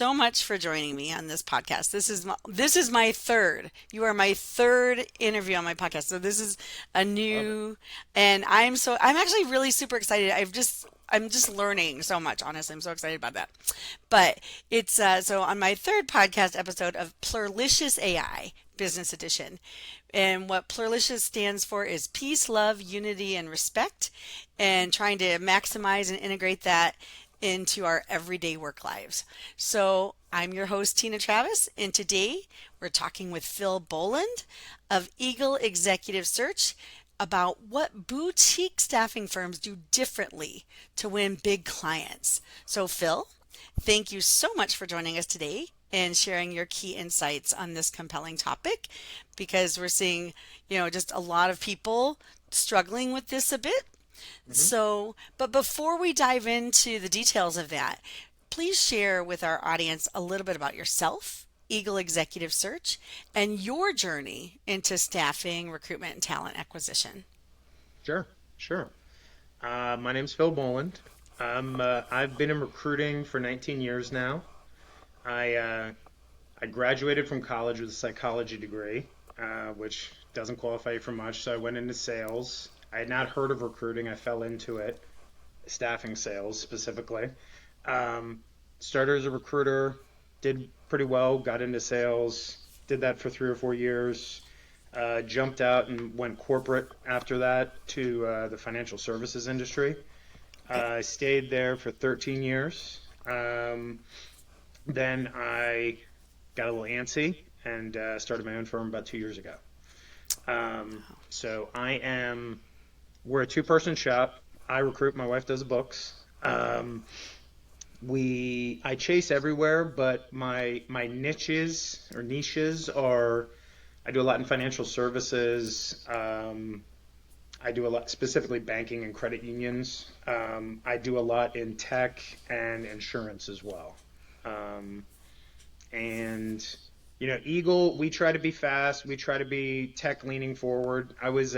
So much for joining me on this podcast. This is my third. You are my third interview on my podcast. So this is a Love it. new, and I'm actually really super excited. I'm just learning so much. Honestly, I'm so excited about that. But it's so on my third podcast episode of Pluralicious AI Business Edition. And what Pluralicious stands for is peace, love, unity, and respect, and trying to maximize and integrate that into our everyday work lives. So I'm your host, Tina Travis, and today we're talking with Phil Boland of Eagle Executive Search about what boutique staffing firms do differently to win big clients. So, Phil, thank you so much for joining us today and sharing your key insights on this compelling topic because we're seeing, just a lot of people struggling with this a bit. hmm So, but before we dive into the details of that, please share with our audience a little bit about yourself, Eagle Executive Search, and your journey into staffing, recruitment, and talent acquisition. Sure, sure. My name's Phil Boland. I've been in recruiting for 19 years now. I uh, I graduated from college with a psychology degree, which doesn't qualify you for much. So I went into sales. I had not heard of recruiting. I fell into it, staffing sales specifically. Um, Started as a recruiter, did pretty well, got into sales, did that for 3 or 4 years. Jumped out and went corporate after that to the financial services industry. Okay. I stayed there for 13 years. Then I got a little antsy and started my own firm about 2 years ago. So we're a two-person shop. I recruit, my wife does the books. I chase everywhere, but my niches are I do a lot in financial services. I do a lot specifically banking and credit unions. I do a lot in tech and insurance as well. Um, and Eagle, we try to be fast. We try to be tech leaning forward. I was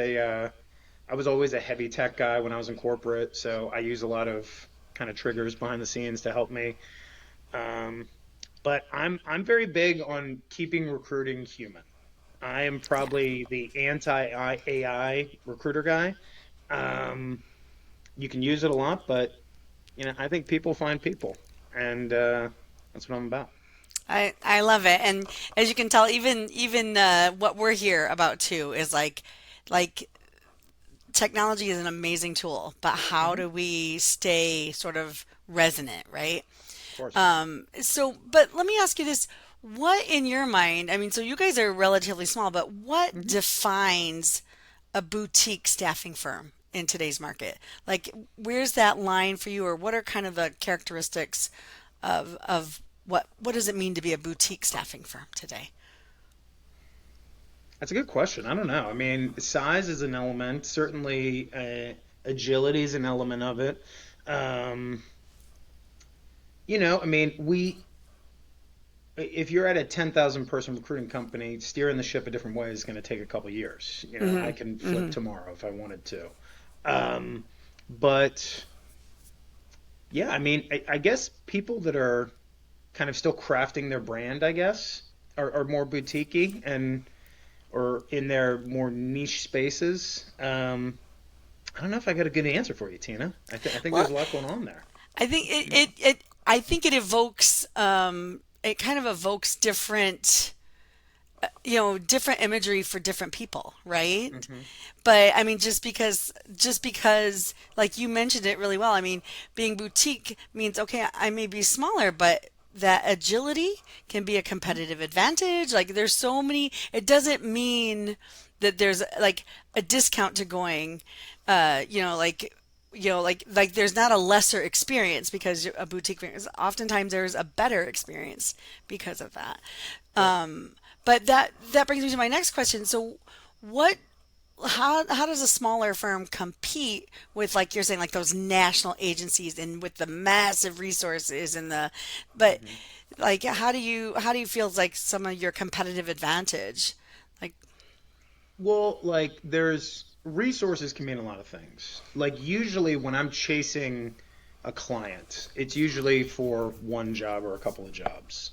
always a heavy tech guy when I was in corporate, so I use a lot of kind of triggers behind the scenes to help me. Um, but I'm very big on keeping recruiting human. I am Yeah. probably the anti AI recruiter guy. Um, you can use it a lot, but I think people find people, and that's what I'm about. I love it. And as you can tell, even what we're here about too is like technology is an amazing tool, but how Hmm. do we stay sort of resonant, right? Of course. So, but let me ask you this. What in your mind, I mean, so you guys are relatively small, but what Hmm. defines a boutique staffing firm in today's market? Like, where's that line for you, or what are kind of the characteristics of what does it mean to be a boutique staffing firm today? That's a good question. I don't know. I mean, size is an element. Certainly, agility is an element of it. Um, I mean, if you're at a 10,000 person recruiting company, steering the ship a different way is going to take a couple years. I Hmm. can flip Hmm. tomorrow if I wanted to. Um, but yeah, I mean, I guess people that are kind of still crafting their brand, I guess, are more boutique and or in their more niche spaces. I don't know if I got a good answer for you, Tina. I think Well, there's a lot going on there. I think I think it evokes it kind of evokes different imagery for different people, right? Hmm. But I mean, just because like you mentioned it really well. I mean, being boutique means okay, I may be smaller, but that agility can be a competitive advantage. Like there's so many, it doesn't mean that there's like a discount to going, like there's not a lesser experience because a boutique experience. Oftentimes there's a better experience because of that. Sure. But that brings me to my next question. So, what how does a smaller firm compete with, like you're saying, like those national agencies and with the massive resources and the but Hmm. like how do you feel is like some of your competitive advantage? Like, Well, like there's resources can mean a lot of things. Like usually when I'm chasing, a client. It's usually for one job or a couple of jobs.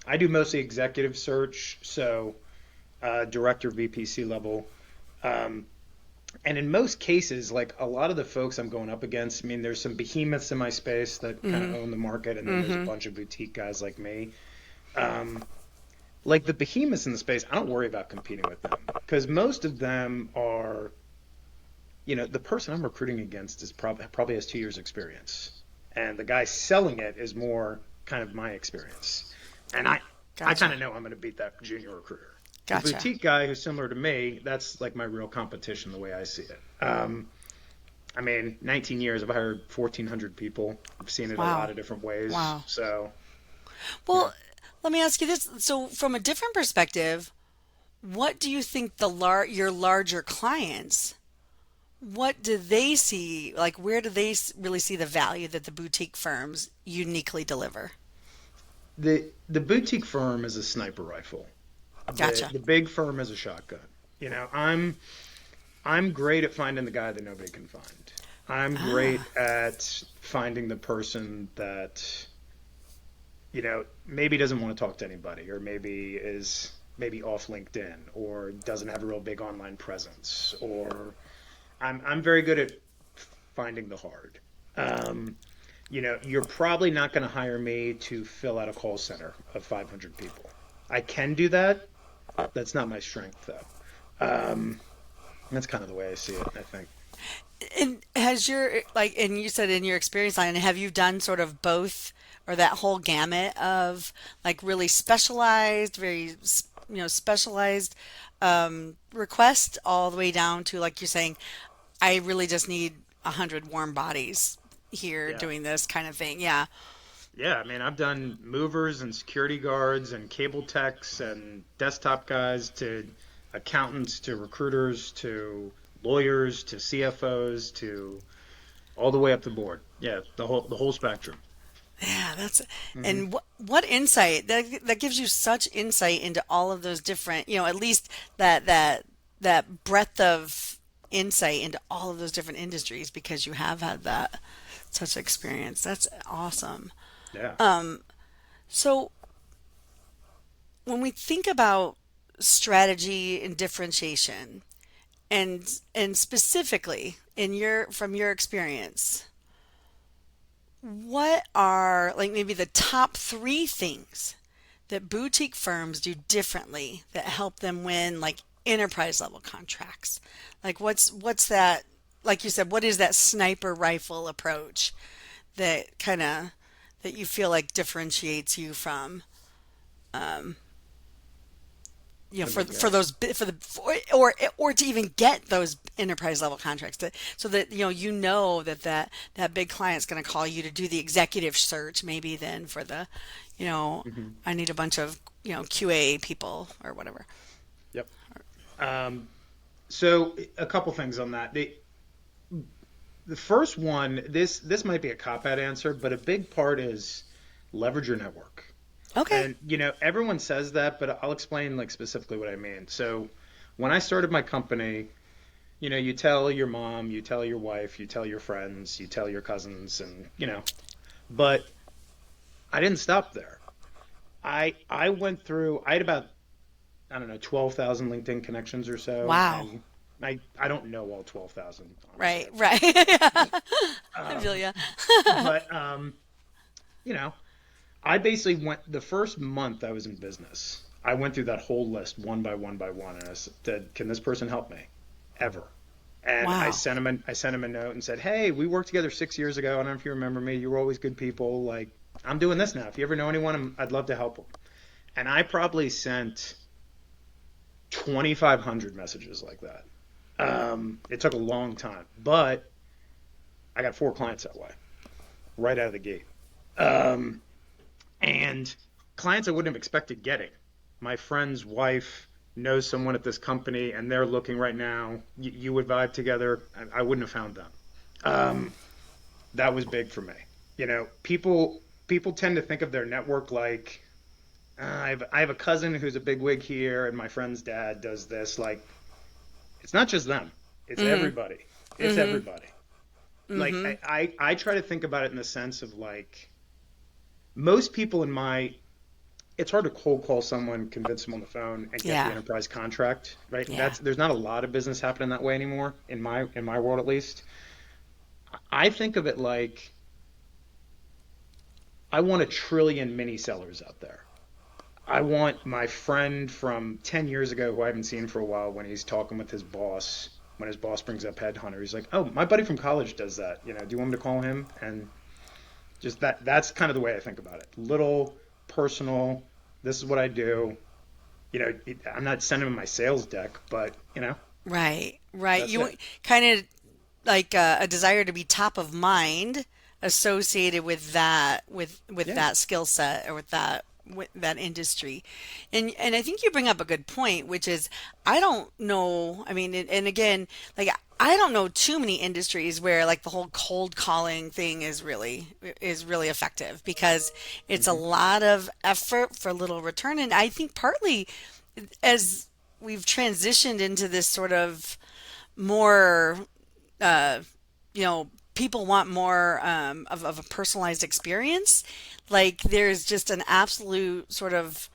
I do mostly executive search, so director, VPC level. Um, and in most cases, like a lot of the folks I'm going up against, I mean, there's some behemoths in my space that kind of Mm-hmm. own the market, and then there's a Mm-hmm. bunch of boutique guys like me. Um, like the behemoths in the space, I don't worry about competing with them because most of them are, the person I'm recruiting against is probably has 2 years experience, and the guy selling it is more kind of my experience, and I kind Gotcha. of know I'm going to beat that junior recruiter. The Gotcha. boutique guy who's similar to me, that's like my real competition the way I see it. I mean, 19 years, I've hired 1,400 people. I've seen it a lot Wow. of different ways. Wow. So, you know, Well, let me ask you this. So, from a different perspective, what do you think your larger clients, what do they see? Like, where do they really see the value that the boutique firms uniquely deliver? the boutique firm is a sniper rifle. The Gotcha. the big firm is a shotgun. I'm great at finding the guy that nobody can find. I'm great Ah, at finding the person that, maybe doesn't want to talk to anybody or maybe off LinkedIn or doesn't have a real big online presence or I'm very good at finding the hard. Um, you're probably not going to hire me to fill out a call center of 500 people. I can do that. That's not my strength though. Um, that's kind of the way I see it, I think. and has your and you said in your experience line, have you done sort of both or that whole gamut of like really specialized, very specialized requests all the way down to like you're saying, I really just need 100 warm bodies here Yeah. doing this kind of thing. Yeah. Yeah, I mean, I've done movers and security guards and cable techs and desktop guys to accountants to recruiters to lawyers to CFOs to all the way up the board. Yeah, the whole spectrum. Yeah, that's Hmm. and what insight that gives you such insight into all of those different, at least that breadth of insight into all of those different industries because you have had that such experience. That's awesome. Yeah. So when we think about strategy and differentiation and specifically in your from your experience, what are like maybe the top three things that boutique firms do differently that help them win like enterprise level contracts? Like what's that like you said, what is that sniper rifle approach that kind of that you feel like differentiates you from The for big for guys. those for the or to even get those enterprise level contracts so that that big client's going to call you to do the executive search maybe then for the you know Hmm. I need a bunch of QA people or whatever. Yep. Um, so a couple things on that. The first one, this might be a cop-out answer, but a big part is leverage your network. Okay. And everyone says that, but I'll explain like specifically what I mean. So when I started my company, you tell your mom, you tell your wife, you tell your friends, you tell your cousins, and but I didn't stop there. I went through. I had about, I don't know, 12,000 LinkedIn connections or so, Wow. and I don't know all 12,000 honestly. Right, right. I feel Um, ya. but you know, I basically went the first month I was in business. I went through that whole list one by one by one, and I said, "Can this person help me?" Ever. And Wow. I sent him a note and said, "Hey, we worked together 6 years ago. I don't know if you remember me. You were always good people. Like, I'm doing this now. If you ever know anyone, I'd love to help them." And I probably sent 2,500 messages like that. It took a long time, but I got 4 clients that way, right out of the gate. Um, and clients I wouldn't have expected getting. My friend's wife knows someone at this company, and they're looking right now. You would vibe together. I wouldn't have found them. Um, that was big for me. People tend to think of their network like I have a cousin who's a big wig here, and my friend's dad does this. Like, it's not just them. It's Mhm. everybody. It's Mhm. everybody. like Mm-hmm. I try to think about it in the sense of like most people in my it's hard to cold call someone, convince them on the phone, and get the Yeah. enterprise contract, right? Yeah. That's there's not a lot of business happening that way anymore in my world at least. I think of it like I want a trillion mini sellers out there. I want my friend from 10 years ago who I haven't seen for a while when he's talking with his boss, when his boss brings up Headhunter, he's like, "Oh, my buddy from college does that. You know, do you want me to call him?" And just that's kind of the way I think about it. Little personal, this is what I do. You know, I'm not sending him my sales deck, but you know, Right. Right. that's You it. kind of like a desire to be top of mind associated with that with Yeah. that skill set or with that industry. And I think you bring up a good point, which is I don't know, I mean and again, like I don't know too many industries where like the whole cold calling thing is really effective because it's a Hmm. lot of effort for little return, and I think partly as we've transitioned into this sort of more uh, people want more of a personalized experience. Like there's just an absolute sort of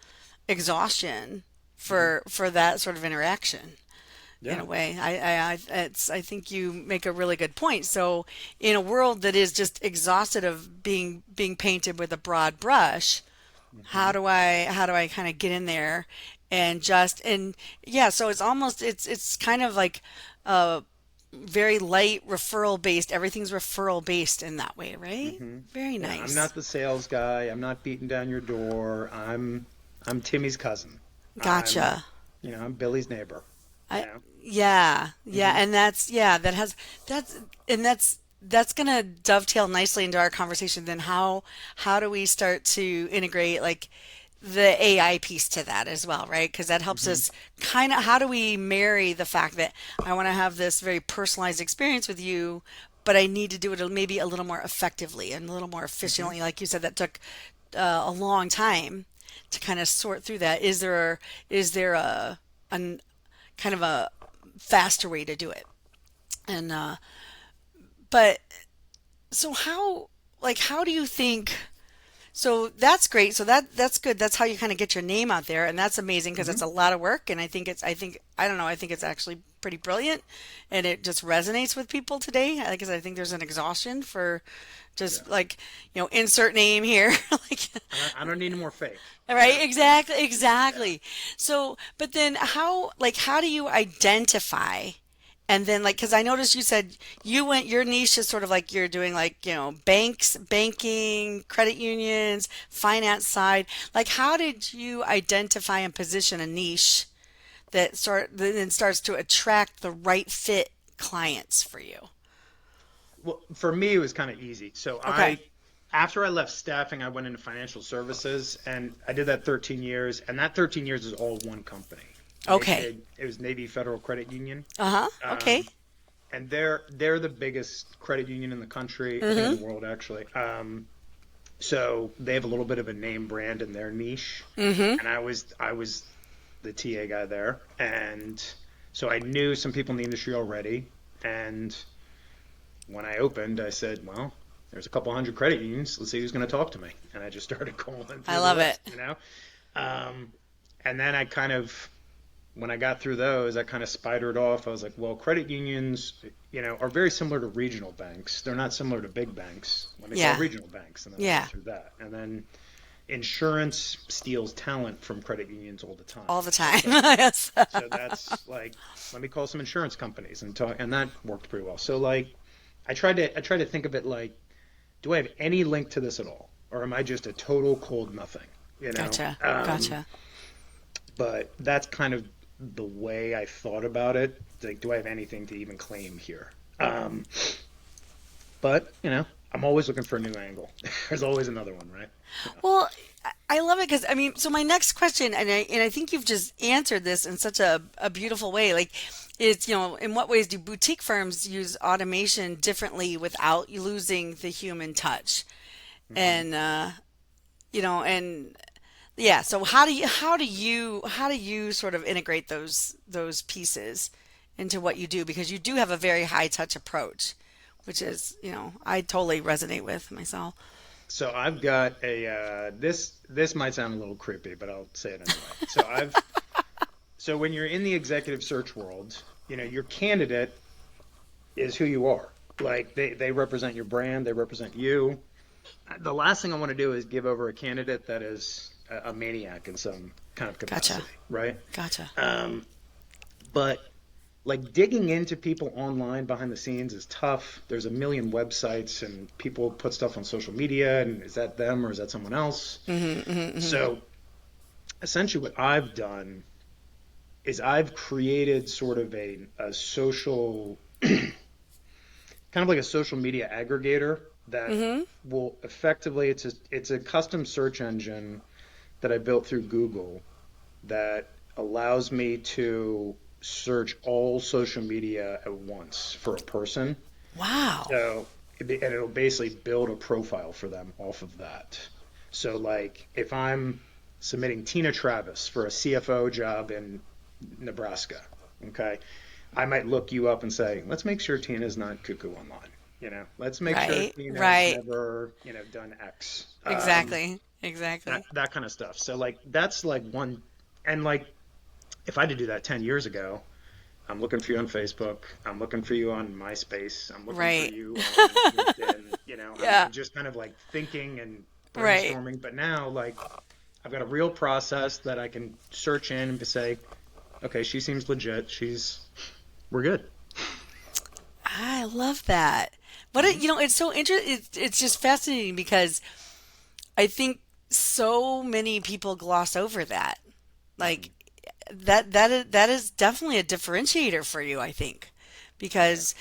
exhaustion Hmm. for that sort of interaction in Yeah. a way. I think you make a really good point. So in a world that is just exhausted of being painted with a broad brush, Hmm. how do I kind of get in there and just and yeah, so it's kind of like very light referral based. Everything's referral based in that way, right? Hmm. Very Yeah, I'm nice. not the sales guy. I'm not beating down your door. I'm Timmy's cousin. I'm, Gotcha. you know, I'm Billy's neighbor, you I know. yeah, yeah, Hmm. and that's and that's gonna dovetail nicely into our conversation. Then how do we start to integrate like the AI piece to that as well, right? Because that helps Hmm. us kind of how do we marry the fact that I want to have this very personalized experience with you, but I need to do it maybe a little more effectively and a little more Hmm. efficiently. Like you said, that took a long time to kind of sort through that. Is there a kind of a faster way to do it? And but so how do you think? So that's great. So that's good. That's how you kind of get your name out there, and that's amazing because it's Hmm. a lot of work. And I don't know. I think it's actually pretty brilliant, and it just resonates with people today. Because I think there's an exhaustion for Yeah. just like insert name here, like I don't need any more fake, you know. right, exactly, Yeah. exactly. So, but then how do you identify? And then because I noticed you said your niche is sort of like you're doing like, banks, banking, credit unions, finance side. Like how did you identify and position a niche that then starts to attract the right fit clients for you? Well, for me, it was kind of easy. Okay. After I left staffing, I went into financial services, and I did that 13 years. And that 13 years is all one company. Okay. It was Navy Federal Credit Union, Uh-huh. Okay. um, and they're the biggest credit union in the country, I think in Mm-hmm. the world actually. So they have a little bit of a name brand in their niche, Mm-hmm. and I was the TA guy there, and so I knew some people in the industry already, and when I opened, I said, well, there's a couple hundred credit unions. Let's see who's going to talk to me. And I just started calling I through the love it. list, you know? Um, and then when I got through those, I kind of spidered off. I was like, well, credit unions, are very similar to regional banks. They're not similar to big banks. Let me call Yeah. regional banks. And then I went Yeah. through that. And then insurance steals talent from credit unions all the time. All the time. So, Yes. so that's like, let me call some insurance companies and talk, and that worked pretty well. So like, I tried to think of it like, do I have any link to this at all, or am I just a total cold nothing? You know. Gotcha. Um, Gotcha. but that's kind of the way I thought about it. Like, do I have anything to even claim here? But I'm always looking for a new angle. There's always another one, right? Well, I love it because I mean, so my next question, and I think you've just answered this in such a beautiful way. Like, it's in what ways do boutique firms use automation differently without losing the human touch? Hmm. And and yeah, so how do you sort of integrate those pieces into what you do because you do have a very high touch approach which is, I totally resonate with myself. So I've got this might sound a little creepy, but I'll say it anyway. So when you're in the executive search world, your candidate is who you are. Like they represent your brand, they represent you. The last thing I want to do is give over a candidate that is a maniac in some kind of Gotcha. capacity, right? Gotcha. Um, but like digging into people online behind the scenes is tough. There's a million websites and people put stuff on social media, and is that them or is that someone else? So essentially, what I've done is I've created sort of a social, kind of like a social media aggregator that will effectively it's a custom search engine that I built through Google that allows me to search all social media at once for a person. Wow. So, and it'll basically build a profile for them off of that. So, like, if I'm submitting Tina Travis for a CFO job in Nebraska, okay, I might look you up and say, let's make sure Tina's not cuckoo online. Let's make sure Right. Tina's Right. never, done X. Exactly. That Exactly. that kind of stuff. So like that's like one, and like if I had to do that 10 years ago, I'm looking for you on Facebook. I'm looking for you on MySpace. I'm looking for Right. you on LinkedIn. Yeah. I'm just kind of like thinking and Right. brainstorming. But now, like, I've got a real process that I can search in and say, okay, she seems legit. We're good. I love that. Hmm. It's so interesting. It's just fascinating because I think so many people gloss over that. Hmm. Like that is definitely a differentiator for you, I think. Yeah. Because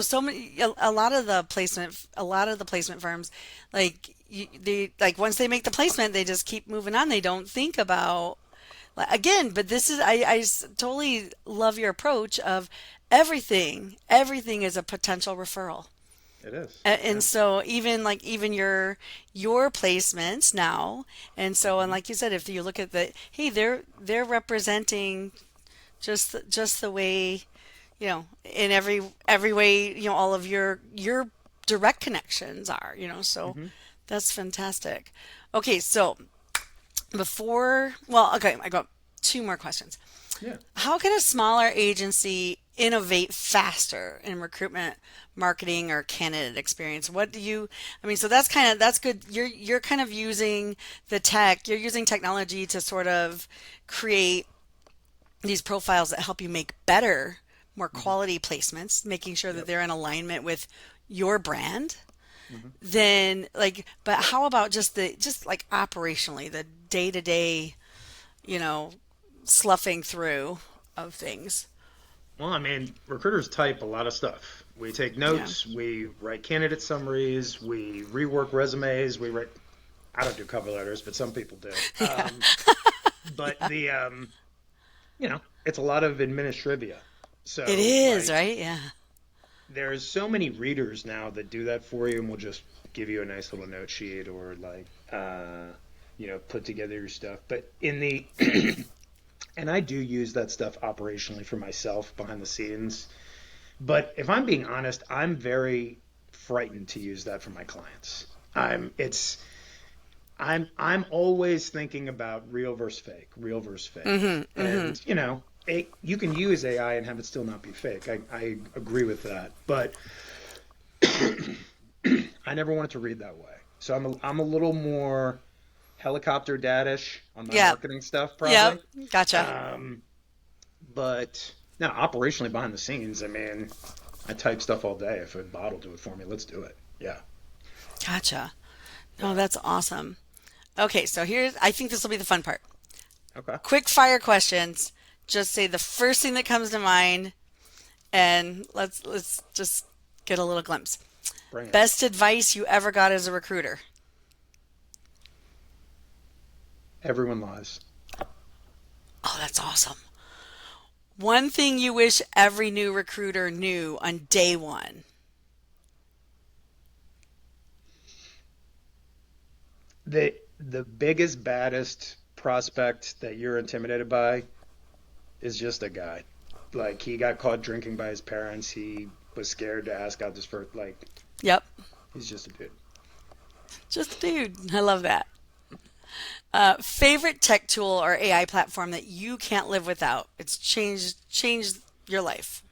so many a lot of the placement firms like they like once they make the placement they just keep moving on. They don't think about like, again, but this is totally love your approach of everything is a potential referral. It is. And Yeah. so even your placements now, and so and Hmm. like you said, if you look at hey, they're representing just the way, in every way, all of your direct connections are, so Hmm. that's fantastic. Okay, so okay, I got two more questions. Yeah. How can a smaller agency innovate faster in recruitment, marketing, or candidate experience? So that's good. You're kind of using you're using technology to sort of create these profiles that help you make better, more Hmm. quality placements, making sure that Yep. they're in alignment with your brand. Hmm. Then but how about just like operationally, the day to day, you know, sloughing through of things? Well, I mean, recruiters type a lot of stuff. We take Yeah. notes, we write candidate summaries, we rework resumes, we write, I don't do cover letters, but some people do. Yeah. But it's a lot of administrivia. It So, is, like, right? Yeah. there's so many readers now that do that for you and will just give you a nice little note sheet or, like, put together your stuff. But and I do use that stuff operationally for myself behind the scenes. But if I'm being honest, I'm very frightened to use that for my clients. I'm always thinking about real versus fake. Mm-hmm. Mm-hmm. And you can use AI and have it still not be fake. I agree with that. But I never want it to read that way. So I'm a little more helicopter dadish on my Yep. marketing stuff Yep. probably. Gotcha. Um, but now operationally behind the scenes, I mean, I type stuff all day. If a bot will do it for me, let's do it. Yeah. Gotcha. No, Yeah. that's awesome. Okay, so I think this will be the fun part. Okay. Quick fire questions. Just say the first thing that comes to mind and let's just get a little glimpse. Bring it. Best advice you ever got as a recruiter? Everyone lies. Oh, that's awesome. One thing you wish every new recruiter knew on day one. The biggest, baddest prospect that you're intimidated by is just a guy. Like he got caught drinking by his parents. He was scared to ask out this first. Like, Yep. he's just a dude. Just a dude. I love that. Favorite tech tool or AI platform that you can't live without? It's changed your life.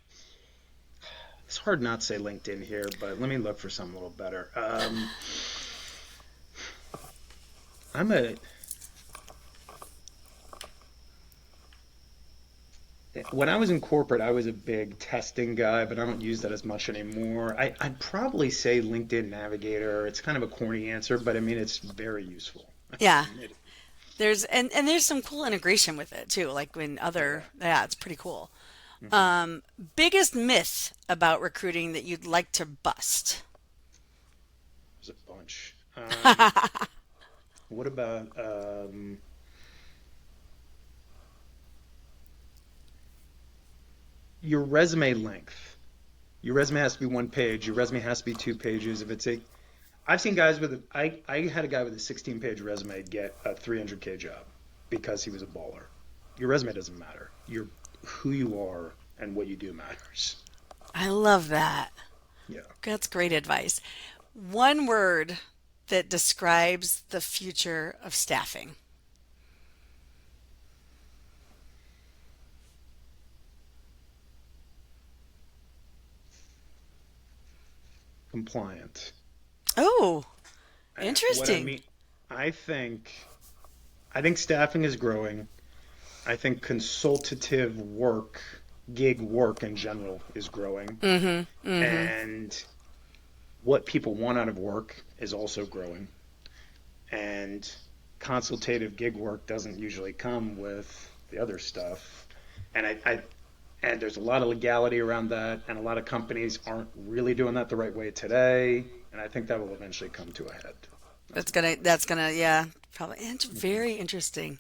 It's hard not to say LinkedIn here, but let me look for something a little better. I'm a When I was in corporate, I was a big testing guy, but I don't use that as much anymore. I'd probably say LinkedIn Navigator. It's kind of a corny answer, but I mean it's very useful. I Yeah. mean it. And there's some cool integration with it too. Like when Yeah. yeah, it's pretty cool. Hmm. Biggest myth about recruiting that you'd like to bust? There's a bunch. What about your resume length? Your resume has to be one page. Your resume has to be 2 pages. If it's a, I've seen guys with I had a guy with a 16-page resume get a 300K job because he was a baller. Your resume doesn't matter. Your Who you are and what you do matters. I love that. Yeah. That's great advice. One word that describes the future of staffing. Compliant. Oh, What I interesting. mean, I think I think staffing is growing. I think consultative work, gig work in general is growing. Mm-hmm. Mm-hmm. And what people want out of work is also growing. And consultative gig work doesn't usually come with the other stuff. And and there's a lot of legality around that, and a lot of companies aren't really doing that the right way today. And I think that will eventually come to a head. That's my opinion. That's gonna, yeah, probably. It's Hmm. very interesting.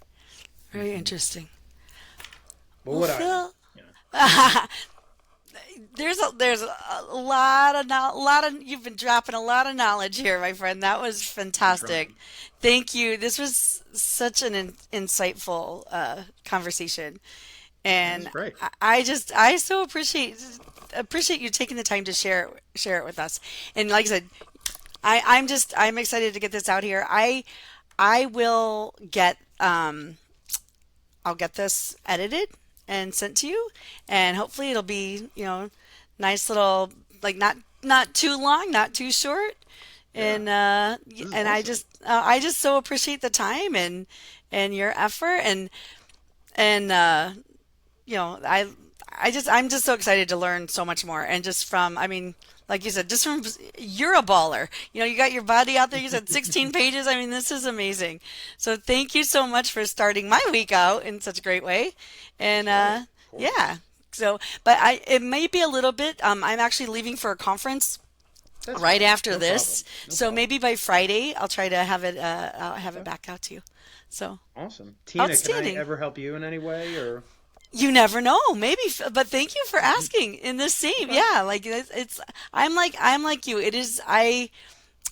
Very Hmm. interesting. But Well, what I know, Phil, you know, there's a lot of you've been dropping a lot of knowledge here, my friend. That was I'm fantastic. trying. Thank you. This was such an insightful conversation, That was and great. I so appreciate you taking the time to share it with us. And like I said, I'm excited to get this out here. I will get I'll get this edited and sent to you, and hopefully it'll be, nice little, like, not too long, not too short, Yeah, and this is and awesome. I just so appreciate the time and your effort, and I'm just so excited to learn so much more. And just from, I mean, like you said, just from, you're a baller. You got your body out there. You said 16 pages. I mean, this is amazing. So thank you so much for starting my week out in such a great way. And Sure, of yeah. course. So, but it may be a little bit. I'm actually leaving for a conference That's right fine. after No this. problem. No So problem. maybe by Friday I'll try to have it. I'll have it Okay. back out to you. So Awesome. Tina, can I outstanding. ever help you in any way or? You never know, maybe, but thank you for asking. In the same, Okay. yeah, like it's I'm like you. It is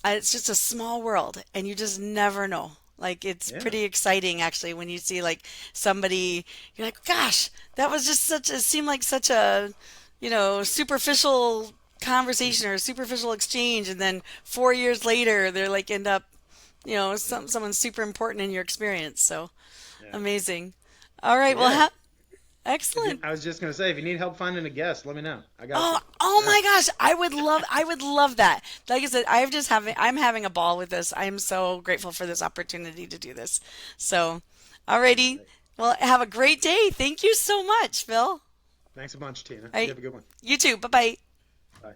it's just a small world, and you just never know. Like it's Yeah. pretty exciting actually when you see like somebody. You're like, gosh, that was just such. It seemed like such a, superficial conversation or superficial exchange, and then 4 years later, they're like end up, Yeah. someone super important in your experience. So Yeah. amazing. All right, Well, well, yeah. excellent. I was just gonna say, if you need help finding a guest, let me know. I got Oh, you. oh Yeah. my gosh, I would love that. Like I said, I'm having a ball with this. I am so grateful for this opportunity to do this. So, Sounds alrighty. great. Well, have a great day. Thank you so much, Phil. All Thanks a bunch, Tina. You right. have a good one. You too. Bye bye. Bye.